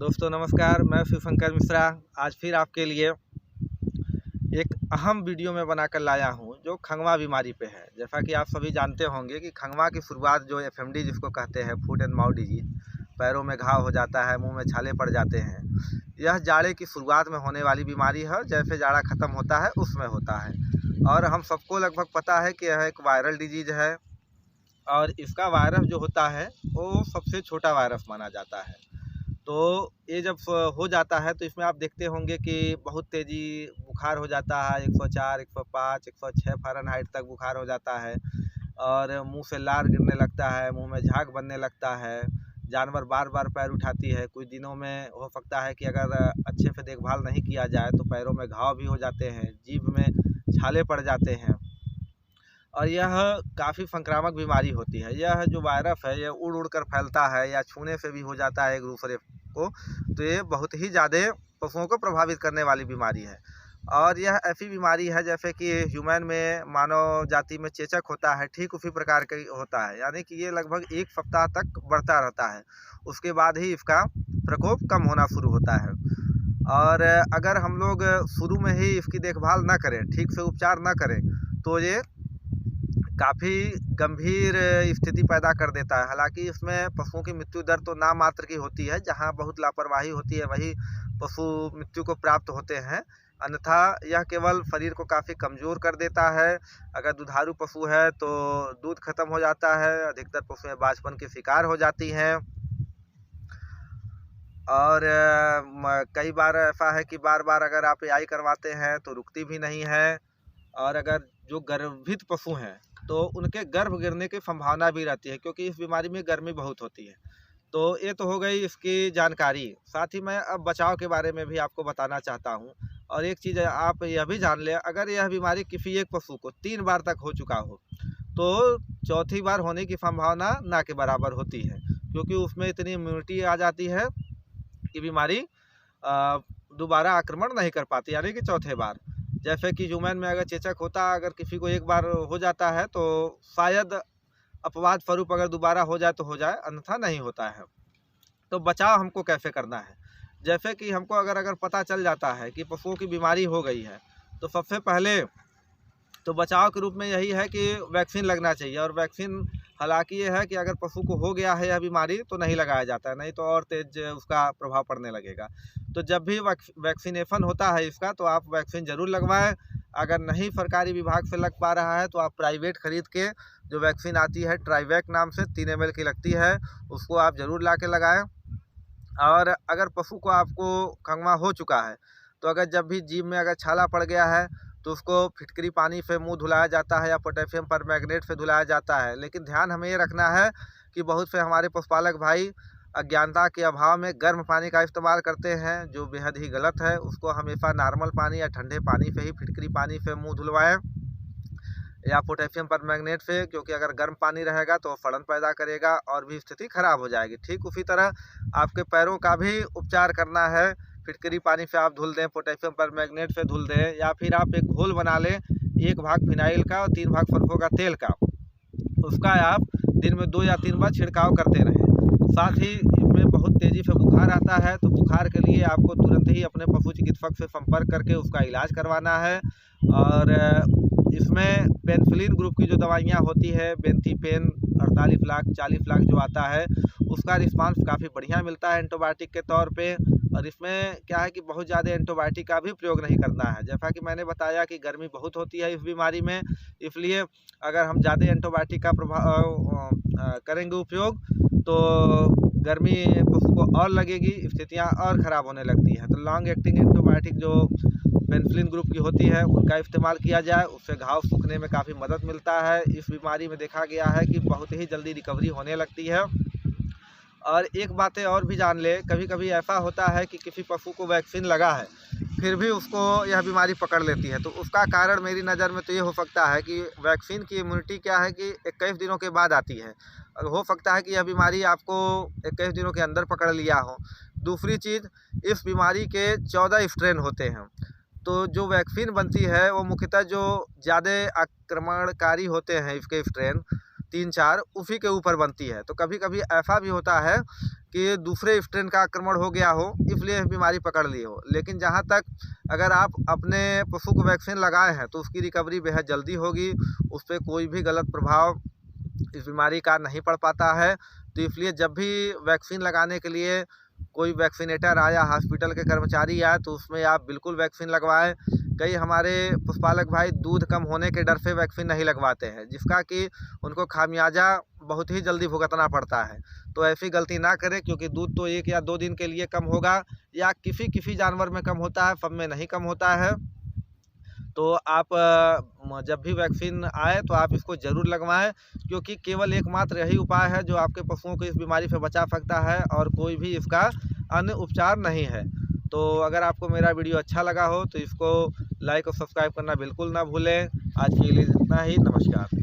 दोस्तों नमस्कार, मैं शिवशंकर मिश्रा आज फिर आपके लिए एक अहम वीडियो में बनाकर लाया हूं जो खंगवा बीमारी पे है। जैसा कि आप सभी जानते होंगे कि खंगवा की शुरुआत जो एफएमडी जिसको कहते हैं, फुट एंड माउथ डिजीज, पैरों में घाव हो जाता है, मुंह में छाले पड़ जाते हैं। यह जाड़े की शुरुआत में होने वाली बीमारी है। जैसे जाड़ा ख़त्म होता है उसमें होता है और हम सबको लगभग पता है कि यह एक वायरल डिजीज़ है और इसका वायरस जो होता है वो सबसे छोटा वायरस माना जाता है। तो ये जब हो जाता है तो इसमें आप देखते होंगे कि बहुत तेज़ी बुखार हो जाता है, 104, 105, 106 फ़ारेनहाइट तक बुखार हो जाता है और मुंह से लार गिरने लगता है, मुंह में झाग बनने लगता है, जानवर बार बार पैर उठाती है। कुछ दिनों में हो सकता है कि अगर अच्छे से देखभाल नहीं किया जाए तो पैरों में घाव भी हो जाते हैं, जीभ में छाले पड़ जाते हैं और यह काफ़ी संक्रामक बीमारी होती है। यह जो वायरस है यह उड़ कर फैलता है या छूने से भी हो जाता है एक दूसरे को। तो ये बहुत ही ज़्यादा पशुओं को प्रभावित करने वाली बीमारी है और यह ऐसी बीमारी है जैसे कि ह्यूमन में मानव जाति में चेचक होता है, ठीक उसी प्रकार का होता है। यानी कि ये लगभग 1 सप्ताह तक बढ़ता रहता है, उसके बाद ही इसका प्रकोप कम होना शुरू होता है। और अगर हम लोग शुरू में ही इसकी देखभाल ना करें, ठीक से उपचार ना करें, तो ये काफ़ी गंभीर स्थिति पैदा कर देता है। हालांकि इसमें पशुओं की मृत्यु दर तो नाम मात्र की होती है, जहां बहुत लापरवाही होती है वही पशु मृत्यु को प्राप्त होते हैं। अन्यथा यह केवल शरीर को काफ़ी कमज़ोर कर देता है। अगर दुधारू पशु है तो दूध खत्म हो जाता है, अधिकतर पशुएं बांझपन के शिकार हो जाती हैं और कई बार ऐसा है कि बार बार अगर आप एआई करवाते हैं तो रुकती भी नहीं है। और अगर जो गर्भित पशु हैं तो उनके गर्भ गिरने की संभावना भी रहती है, क्योंकि इस बीमारी में गर्मी बहुत होती है। तो ये तो हो गई इसकी जानकारी। साथ ही मैं अब बचाव के बारे में भी आपको बताना चाहता हूँ। और एक चीज़ आप यह भी जान लें, अगर यह बीमारी किसी एक पशु को 3 बार तक हो चुका हो तो चौथी बार होने की संभावना ना के बराबर होती है, क्योंकि उसमें इतनी इम्यूनिटी आ जाती है कि बीमारी दोबारा आक्रमण नहीं कर पाती, यानी कि चौथे बार। जैसे कि ह्यूमन में अगर चेचक होता, अगर किसी को एक बार हो जाता है तो शायद अपवाद स्वरूप अगर दोबारा हो जाए तो हो जाए, अन्यथा नहीं होता है। तो बचाव हमको कैसे करना है? जैसे कि हमको अगर पता चल जाता है कि पशुओं की बीमारी हो गई है तो सबसे पहले तो बचाव के रूप में यही है कि वैक्सीन लगना चाहिए। और वैक्सीन हालांकि ये है कि अगर पशु को हो गया है यह बीमारी तो नहीं लगाया जाता है, नहीं तो और तेज उसका प्रभाव पड़ने लगेगा। तो जब भी वैक्सीनेशन होता है इसका तो आप वैक्सीन ज़रूर लगवाएं। अगर नहीं सरकारी विभाग से लग पा रहा है तो आप प्राइवेट ख़रीद के जो वैक्सीन आती है ट्राइवैक नाम से 3 ml की लगती है, उसको आप ज़रूर ला के लगाएँ। और अगर पशु को आपको खंगवा हो चुका है तो अगर जब भी जीभ में अगर छाला पड़ गया है तो उसको फिटकरी पानी से मुंह धुलाया जाता है या पोटेशियम परमैंगनेट से धुलाया जाता है। लेकिन ध्यान हमें ये रखना है कि बहुत से हमारे पशुपालक भाई अज्ञानता के अभाव में गर्म पानी का इस्तेमाल करते हैं, जो बेहद ही गलत है। उसको हमेशा नॉर्मल पानी या ठंडे पानी से ही, फिटकरी पानी से मुँह धुलवाएँ या पोटेशियम परमैंगनेट से, क्योंकि अगर गर्म पानी रहेगा तो सड़न पैदा करेगा और भी स्थिति खराब हो जाएगी। ठीक उसी तरह आपके पैरों का भी उपचार करना है। फिटकरी पानी से आप धुल दें, पोटेशियम परमैंगनेट से धुल दें, या फिर आप एक घोल बना लें 1 भाग फिनाइल का और 3 भाग सरसों का तेल का, उसका आप दिन में 2 या 3 बार छिड़काव करते रहें। साथ ही इसमें बहुत तेज़ी से बुखार आता है तो बुखार के लिए आपको तुरंत ही अपने पशु चिकित्सक से संपर्क करके उसका इलाज करवाना है। और इसमें पेनिसिलिन ग्रुप की जो दवाइयाँ होती है, बेंथीपेन 48 लाख 40 लाख जो आता है, उसका रिस्पांस काफ़ी बढ़िया मिलता है एंटीबायोटिक के तौर पे। और इसमें क्या है कि बहुत ज़्यादा एंटीबायोटिक का भी प्रयोग नहीं करना है। जैसा कि मैंने बताया कि गर्मी बहुत होती है इस बीमारी में, इसलिए अगर हम ज़्यादा एंटीबायोटिक का करेंगे उपयोग तो गर्मी पशु को और लगेगी, स्थितियाँ और ख़राब होने लगती हैं। तो लॉन्ग एक्टिंग एंटीबायोटिक जो पेनिसिलिन ग्रुप की होती है उनका इस्तेमाल किया जाए, उससे घाव सूखने में काफ़ी मदद मिलता है। इस बीमारी में देखा गया है कि बहुत ही जल्दी रिकवरी होने लगती है। और एक बातें और भी जान ले, कभी कभी ऐसा होता है कि किसी पशु को वैक्सीन लगा है फिर भी उसको यह बीमारी पकड़ लेती है। तो उसका कारण मेरी नज़र में तो ये हो सकता है कि वैक्सीन की इम्यूनिटी क्या है कि 21 दिनों के बाद आती है। हो सकता है कि यह बीमारी आपको 21 दिनों के अंदर पकड़ लिया हो। दूसरी चीज़, इस बीमारी के 14 स्ट्रेन होते हैं। तो जो वैक्सीन बनती है वो मुख्यतः जो ज़्यादा आक्रमणकारी होते हैं इसके स्ट्रेन, 3-4 उसी के ऊपर बनती है। तो कभी कभी ऐसा भी होता है कि दूसरे स्ट्रेन का आक्रमण हो गया हो, इसलिए बीमारी पकड़ ली हो। लेकिन जहाँ तक अगर आप अपने पशु को वैक्सीन लगाए हैं तो उसकी रिकवरी बेहद जल्दी होगी, उस पर कोई भी गलत प्रभाव इस बीमारी का नहीं पड़ पाता है। तो इसलिए जब भी वैक्सीन लगाने के लिए कोई वैक्सीनेटर आया, हॉस्पिटल के कर्मचारी आए, तो उसमें आप बिल्कुल वैक्सीन लगवाएं। कई हमारे पशुपालक भाई दूध कम होने के डर से वैक्सीन नहीं लगवाते हैं, जिसका कि उनको खामियाजा बहुत ही जल्दी भुगतना पड़ता है। तो ऐसी गलती ना करें, क्योंकि दूध तो 1 या 2 दिन के लिए कम होगा, या किसी जानवर में कम होता है, सब में नहीं कम होता है। तो आप जब भी वैक्सीन आए तो आप इसको ज़रूर लगवाएं, क्योंकि केवल एकमात्र यही उपाय है जो आपके पशुओं को इस बीमारी से बचा सकता है, और कोई भी इसका अन्य उपचार नहीं है। तो अगर आपको मेरा वीडियो अच्छा लगा हो तो इसको लाइक और सब्सक्राइब करना बिल्कुल ना भूलें। आज के लिए इतना ही, नमस्कार।